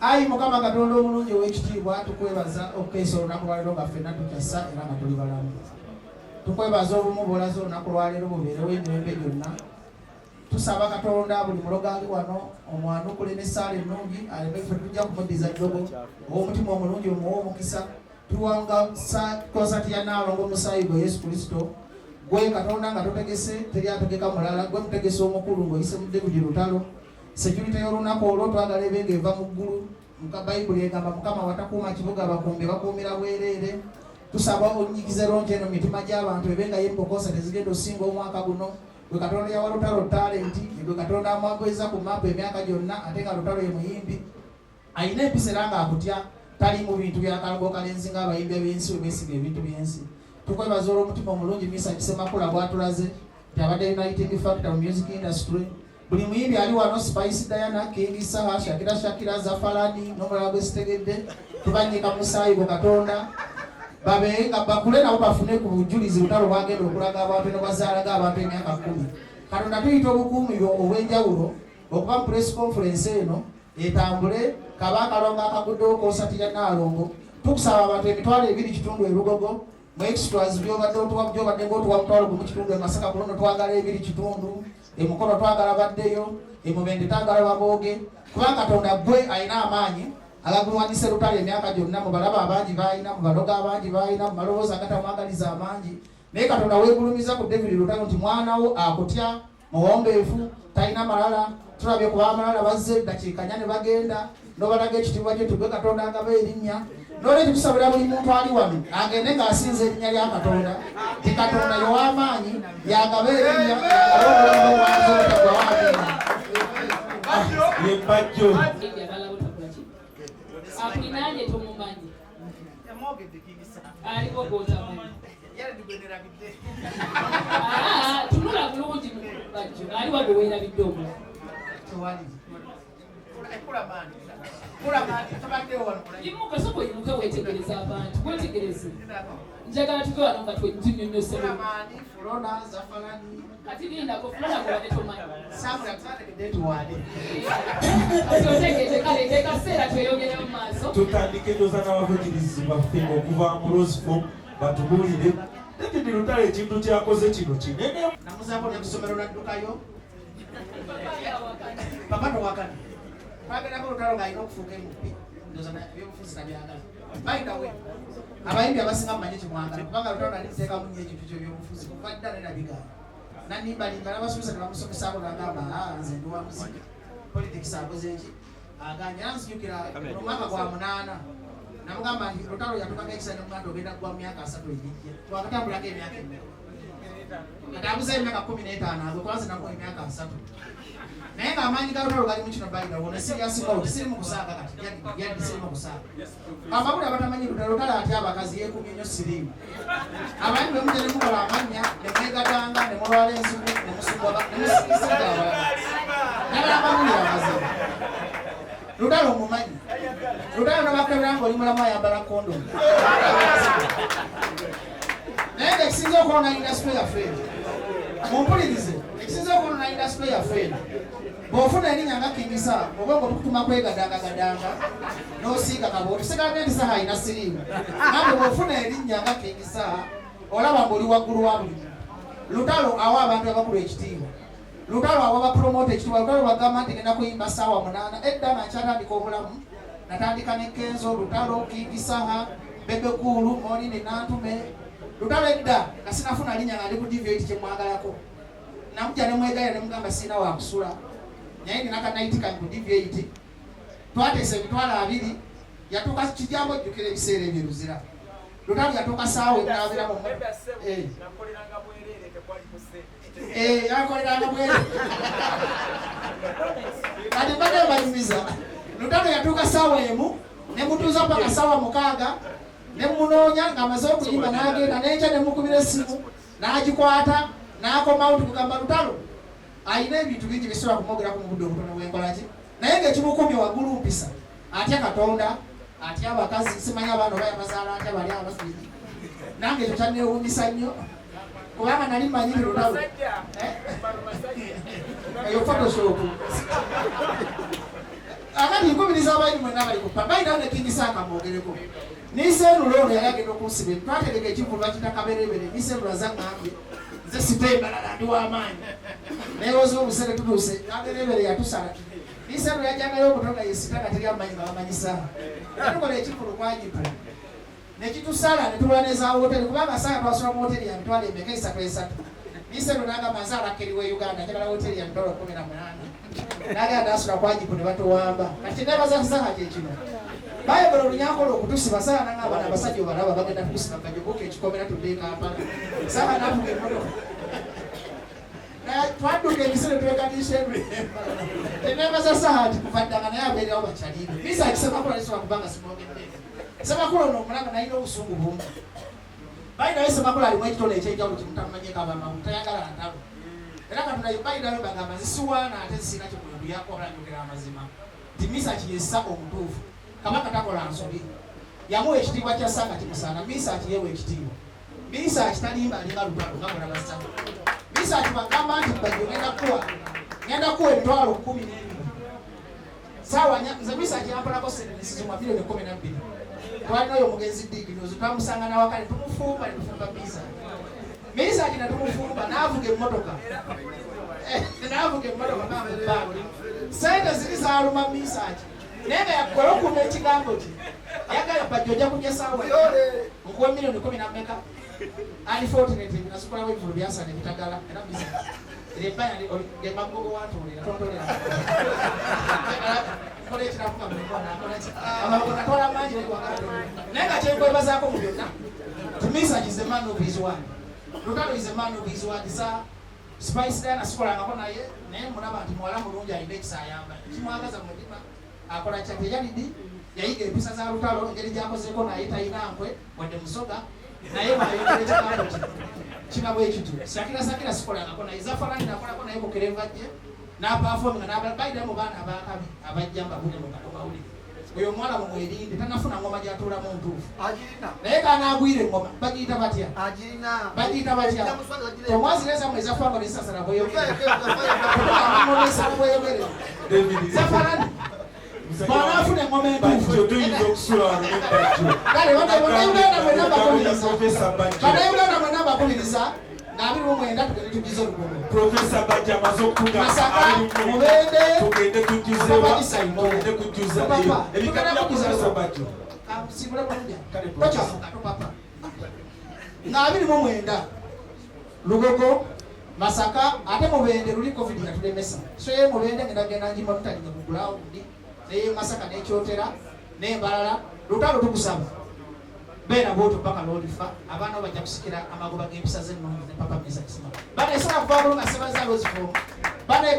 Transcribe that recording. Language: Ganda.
Ayi Mukama Katonda omulungi ow'ekitiibwa tukwebaza okukeesa olunaku lwaleero nga ffenna tukyassa era nga tuli balamu. Tukwebaza obumu bw'olaze olunaku lwaleero bubeerewo emirembe gyonna. Tusaba Katonda buli mulogo ali wano omwanukule n'essaala ennungi aleme ffe tujja kumuddiza ddogo ow'omutima omulungi omuwa omukisa. Tuwanga konsati ya Nnaalongo Omusaayi gwe Yesu Kristo. Gwe Katonda nga totegese teri ategeka mulala, gwe mutegese omukulu ng'oyise mu David Lutalo. Security y'olunaku olwo twagala ebe ng'eva mu ggulu. Muka Bayibuli egamba Mukama watakuuma kibuga bakumbi bakuumira bwereere. Tusaba onnyikize lonje eno mitima gy'abantu ebe nga y'embokosa tezigenda osinga omwaka guno. Gwe Katonda yawa Lutalo talenti, gwe Katonda amwagweza ku maapu emyaka gyonna ate nga Lutalo ye muyimbi. Ayina empisa era ng'akutya tali mu bintu by'akalago kalenzi ng'abayimbi ab'ensi we beesiga ebintu by'ensi. Tukwebaza olw'omutima omulungi Misa Kisemakula bw'atulaze nti abadde Uniting Factor mu music industry. Buli muyimbi ali wano Spice Diana, King Saha, Shakira, Zafalani n'omulala gwe sitegedde. Tubanyika Musaayi gwe Katonda babe nga bakule nabo bafune ku bujulizi Lutalo bwagenda okulaga abantu ne bazaalaga abantu emyaka 10. Katonda tuyita obukuumiro obw'enjawulo okuba mu press conference eno etambule kaba akalongo akaguddewo konsati ya Nnaalongo. Tukusaba abantu emitwalo 2.2 erugogo mu extras byobadde ng'otuwa mutwalo gumu kitundu e Masaka kulono twagala 2.2 emukono twagala baddeyo emubende twagala babooge kubanga Katonda gwe alina amaanyi agagulwanise Lutalo emyaka gyonna mu balaba abangi balina mu balogo abangi balina mu malowoozi agatamwagaliza amangi. Naye Katonda weegulumiza ku David Lutalo nti mwana wo akutya muwombeefu talina malala. Tulabye kuba amalala bazze dakiika 4 ne bagenda n'obalaga ekitiibwa kye tugwe Katonda agaba erinnya. N'olwekyo tusabira buli muntu ali wano agende ng'asinza erinnya lya Katonda ti Katonda y'ow'amaanyi yagaba erinnya olw'obulamu obwanze obutagwawaagenda. Yembajjo akulinaanye tomumanyi aliko gotamanyi tunula bulungi Bajjo aliwo gwe weerabidde omulala yimuka soko yimuke weetegereza abantu weetegereze njagala tuve wano nga tunyonyosebe kati lindako fulana gulabe tomanyi kale kaseera tweyongere mu maaso tutandike ndoza n'abavugirizi baffe okuva mu Rosefom batubuulire David Lutalo ekintu kyakoze kino kinene. Namuzaako n'essomero naddukayo papa towakana twagendako Lutalo ng'alina okufuuka emupi ndoza ebyobufuzi nabyagala. By the way abayimbi abasinga mumanyi kimwagala kubanga Lutalo naliteekamu nnyo ekintu ky'ebyobufuzi kuva dda nenabigala nanimbalimba n'abasomesa ne bamusomesaako n'agamba nze ndi wa muzika politics akoze eki aganya nanzijukira mu mwaka gwa 8 namugamba nti Lutalo yatukako ekisa ne muganda ogenda kuba mu myaka 3 egijja twakatambulako emyaka emmeka atambuza emyaka 15 ago twaze namu emyaka 3 naye ng'amaanyi ga Lutalo gali mu kino bayida wona siriyasiko tisiri mu kusaaga kati yaddi siri mu kusaaga amawulire abatamanyi Lutalo ati abakazi yeekumye nnyo siriimu abayimbi bemuje ne mukola amannya ne mwegatanga ne mulwala ensuku ne musugwa nemusiga naye amawulire amazibu Lutalo mumanyi Lutalo nabakebera ng'oli mulamu ayambala kondomu naye ng'ekisinza okwona industry yaffe mumpulirize ekisinza okwona industry yaffe bw'ofuna erinnya nga King Saha oba ng'otukutuma kwegadangagadanga n'osiiga kabooti sigambye nti Saha ayina siriimu nambe bw'ofuna erinnya nga King Saha olaba ng'oli waggulu wa buli Lutalo awa abantu abakulu ekitiibwa Lutalo awa bapromota ekitiibwa Lutalo bagamba nti genda kuyimba ssaawa 8 edda nakyatandika obulamu natandika ne Kenzo Lutalo King Saha Bebe Cool Monini Nantume Lutalo edda nga sinafuna linnya nga ndi ku TV8 kyemwagalako namujja ne mwegaya ne mugamba sina wa kusula naye nina kanaitika ku TV8 twateesa emitwalo 2 yatuuka kijambo jjukira ebiseera ebyo luzira Lutalo yatuuka ssaawa enaabira mu yakoleranga bwere kati mbadde bayimiza Lutalo yatuuka ssaawa emu ne mutuuza paka ssaawa 6 ne munoonya ng'amaze okuyimba n'agenda n'enkya ne mukubira essimu n'agikwata n'akomawo tukugamba Lutalo ayina ebintu bingi bisobola kumwogeraku mu budde obutono bw'enkolaki naye ng'ekimukumye waggulu mpisa atya Katonda atya abakazi simanyi abaana oba yabazaala atya bali abasiji nange ekyo kyanneewuunyisa nnyo kubanga nali mmanyiri Lutalo Eyo Photoshop. Akati nkubiriza abayi mwe nabali ku papa ida ne King Saka mogereko. Nise nulo yagenda okusibe. Twatereka ekivulwa kitakaberebere. Nise lwaza ngambe. Nze sitemba ndi w'amaanyi. Newozo obusere tutuse. Aberebere yatusala. Nise lwa yajagayo okutonda yesitaka teri amanyi bamanyisa. Tukola ekivulu kwajipo. Nekitusala ne tulwaneza hoteli kubanga saka twasula mu hoteli ya Mitwalo emeka 3 Nise lunaga mazala keriwe Uganda njagala hoteli ya Mitwalo 18 naga ndasula kwajipo ne batuwamba kati nebaza kusanga kyekino Bible olunyakola okutusiba saka nanga abana abasajja balaba bagenda kusiba kajoboke ekikomera tudde Kampala saka navuga emmotoka twadduka emisere twekanisha tenebaza sahati kuvaddanga naye abeerawo bakyaliire Misa akisemakula lisobola kubanga simwogedde Semakula no mulanga naye obusungu bumu Baina wese makula ali mwekitole ekyenjawulo kimutamanyeka abamamu tayagala ntalo era katonda baina we bagamba zisiwaana ate zisina kikulembu yako abalanyogera amazima Misa kiyesa omutuufu kabaka takola nsobi yamuwa ekitiibwa kya Sanga kimusaana Misa akiyewa ekitiibwa Misa akitalimba alinga lutalo nga bwe nabasa Misa akibagamba nti bajjo ngenda kuwa emitwalo 12 sawa nze Misa akiyampalako sente nesizimwa milioni 12 Twalina oyo mugenzi Digino twamusanga na wakale tumufumba netufumba Misa kina tumufumba naavuga emmotoka bamubbago sente ziri zaaluma Misa ki naye nga yakola okuma ekigambo ki yagala bajja ojja kujja saawa nkuwa milioni 10 unfortunately nasukulawo ebivulu byasana ebitagala era Misa emagogo watolera tontolera kola ekiravuga mukwana akola mangi naye nga kyekwebazaako mu byonna Misa is a man of his word Lutalo is a man of his word sa Spice Diana sikolangako naye mulaba nti muwala mulungi alina ekisa ayamba kimwagaza mu mutima akola kyate yalidi yayiga empisa za Lutalo engeri gyakozeeko naye talina nkwe wadde musoga naye bayogera ekigambo kina bwekityo sakira sikolangako naye Zafarani nakolako naye bukerevajje n'apafominga n'ababaida mu baana abakabi abajja mbabune mu katokawuli oyo omwana mumwerinde tanafuna ngoma gyatuulamu ntuufu naye kanaagwire engoma bagiyita batya omwazireza mweza fango nesasala bweyogere Zafarani Banafuna engoma entuufu kale Bannayuganda mwenna mbakubiriza Nabi mwenda tugende tugize olugogo. Professor Bajja mazokuga Mubende tugende tugize tugende kujuza ebikabya kuza Bajja. Sibula banja. Tocha fuka papa. Nabi mwenda lugogo Masaka ate mubende luli covid ya tulemesa. So ye mubende ngenda njima mutali ngugulawo ndi. Naye Masaka nekyotera ne balala lutalo tukusaba. Bena boto paka lodifa abana bajja kusikira amagoba g'empisa z'ennungi ne papa Misa kisima bana esala kuva bulunga sebaza lozifo bana